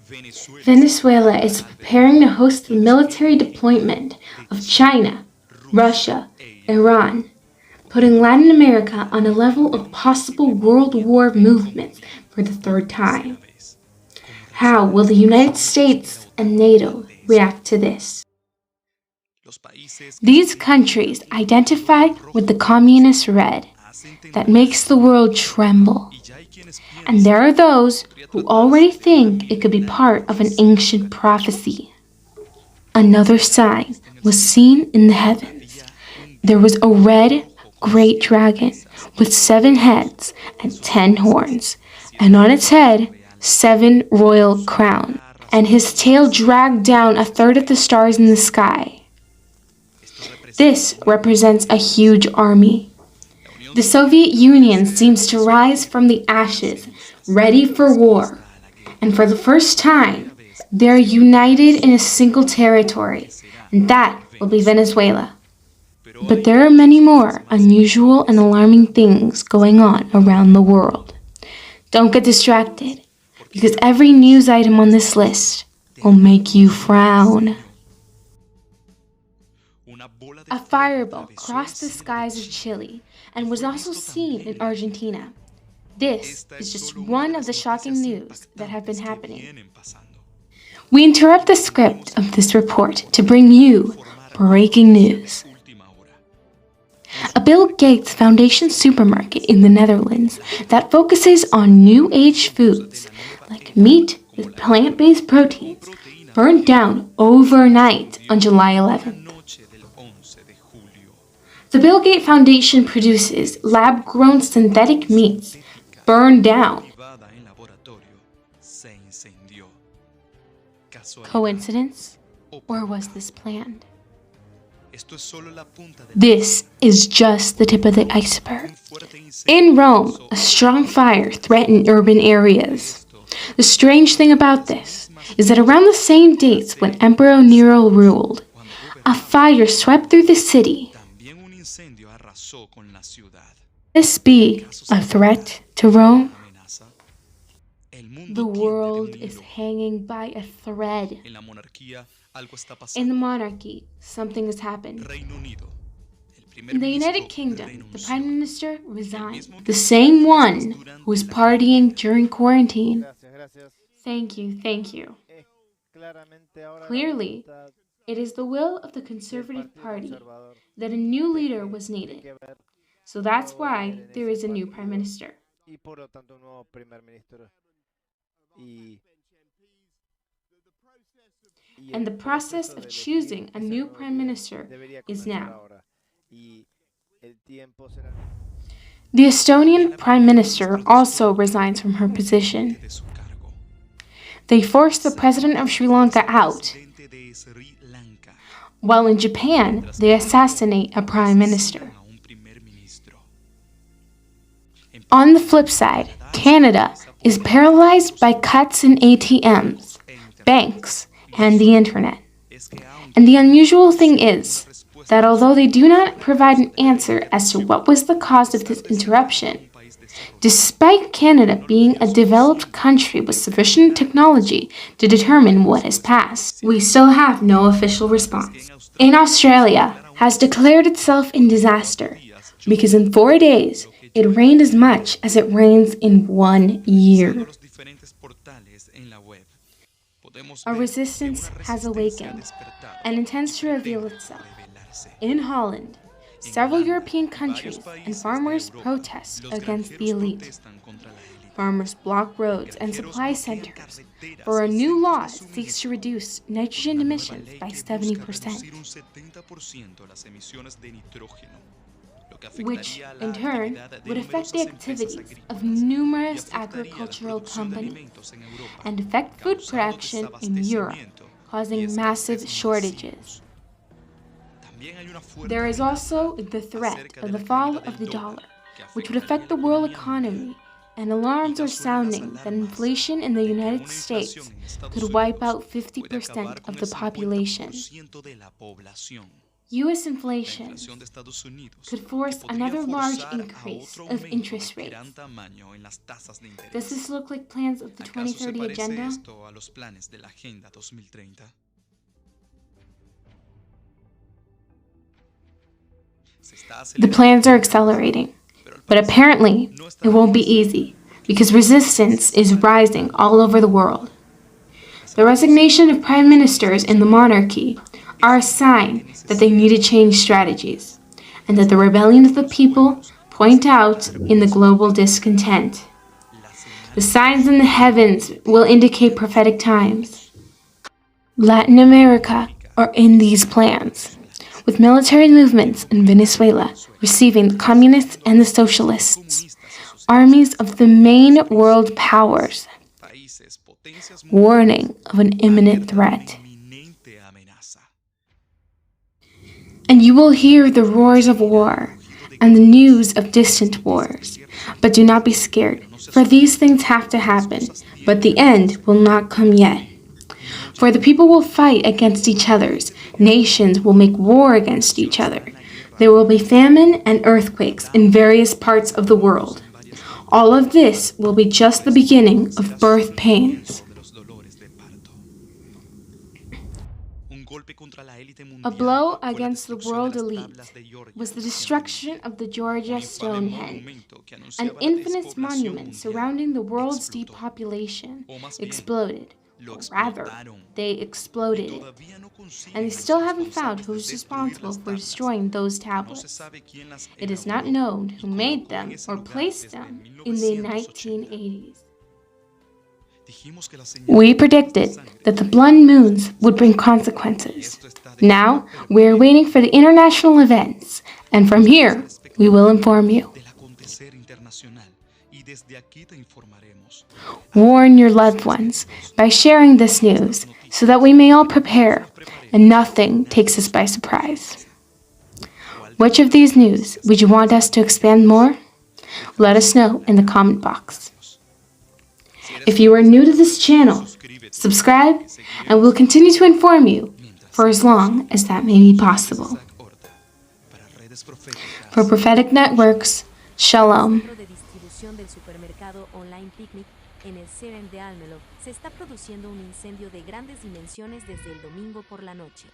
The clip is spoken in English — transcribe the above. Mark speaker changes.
Speaker 1: Venezuela is preparing to host the military deployment of China, Russia, Iran, putting Latin America on a level of possible world war movements for the third time. How will the United States and NATO react to this? These countries identify with the communist red that makes the world tremble. And there are those who already think it could be part of an ancient prophecy. Another sign was seen in the heavens. There was a red, great dragon with 7 heads and 10 horns, and on its head 7 royal crowns, and his tail dragged down a third of the stars in the sky. This represents a huge army. The Soviet Union seems to rise from the ashes, ready for war, and for the first time, they are united in a single territory, and that will be Venezuela. But there are many more unusual and alarming things going on around the world. Don't get distracted, because every news item on this list will make you frown. A fireball crossed the skies of Chile and was also seen in Argentina. This is just one of the shocking news that have been happening. We interrupt the script of this report to bring you breaking news. A Bill Gates Foundation supermarket in the Netherlands that focuses on new age foods like meat with plant-based proteins burned down overnight on July 11th. The Bill Gates Foundation produces lab-grown synthetic meats burned down. Coincidence? Or was this planned? This is just the tip of the iceberg. In Rome, a strong fire threatened urban areas. The strange thing about this is that around the same dates when Emperor Nero ruled, a fire swept through the city. Could this be a threat to Rome? The world is hanging by a thread. In the monarchy, something has happened. In the United Kingdom, the Prime Minister resigned. The same one who was partying during quarantine. Thank you. Clearly, it is the will of the Conservative Party that a new leader was needed. So that's why there is a new Prime Minister. And the process of choosing a new Prime Minister is now. The Estonian Prime Minister also resigns from her position. They forced the President of Sri Lanka out, while in Japan, they assassinate a Prime Minister. On the flip side, Canada is paralyzed by cuts in ATMs, banks, and the internet. And the unusual thing is that although they do not provide an answer as to what was the cause of this interruption, despite Canada being a developed country with sufficient technology to determine what has passed, we still have no official response. In Australia has declared itself in disaster because in 4 days it rained as much as it rains in 1 year. A resistance has awakened and intends to reveal itself. In Holland, several European countries and farmers protest against the elite. Farmers block roads and supply centers, for a new law that seeks to reduce nitrogen emissions by 70%, which, in turn, would affect the activities of numerous agricultural companies and affect food production in Europe, causing massive shortages. There is also the threat of the fall of the dollar, which would affect the world economy, and alarms are sounding that inflation in the United States could wipe out 50% of the population. U.S.
Speaker 2: La
Speaker 1: inflation
Speaker 2: inflación de Estados Unidos,
Speaker 1: could
Speaker 2: que
Speaker 1: force
Speaker 2: podría
Speaker 1: another large
Speaker 2: forzar a
Speaker 1: increase
Speaker 2: otro
Speaker 1: of
Speaker 2: aumento
Speaker 1: interest
Speaker 2: de gran
Speaker 1: rates.
Speaker 2: tamaño en las tasas de
Speaker 1: Does
Speaker 2: interés.
Speaker 1: this look like plans of the
Speaker 2: ¿Acaso se
Speaker 1: 2030
Speaker 2: parece
Speaker 1: agenda?
Speaker 2: esto a los planes de la Agenda 2030? Se está
Speaker 1: The
Speaker 2: acelerando,
Speaker 1: plans are accelerating,
Speaker 2: pero al
Speaker 1: but
Speaker 2: parecer
Speaker 1: apparently
Speaker 2: no
Speaker 1: it
Speaker 2: estará
Speaker 1: won't be
Speaker 2: fácil.
Speaker 1: easy because resistance is rising all over the world. The resignation of prime ministers in the monarchy are a sign that they need to change strategies, and that the rebellion of the people point out in the global discontent. The signs in the heavens will indicate prophetic times. Latin America are in these plans, with military movements in Venezuela receiving the communists and the socialists, armies of the main world powers, warning of an imminent threat. And you will hear the roars of war and the news of distant wars. But do not be scared, for these things have to happen, but the end will not come yet. For the people will fight against each other, nations will make war against each other. There will be famine and earthquakes in various parts of the world. All of this will be just the beginning of birth pains. A blow against the world elite was the destruction of the Georgia Stonehenge. An infamous monument surrounding the world's depopulation exploded. Or rather, they exploded it. And they still haven't found who was responsible for destroying those tablets. It is not known who made them or placed them in the 1980s. We predicted that the blood moons would bring consequences. Now, we're waiting for the international events, and from here, we will inform you. Warn your loved ones by sharing this news so that we may all prepare and nothing takes us by surprise. Which of these news would you want us to expand more? Let us know in the comment box. If you are new to this channel, subscribe and we'll continue to inform you for as long as that may be possible. For Prophetic Networks, Shalom.
Speaker 3: En el 7 de Almelo se está produciendo un incendio de grandes dimensiones desde el domingo por la noche.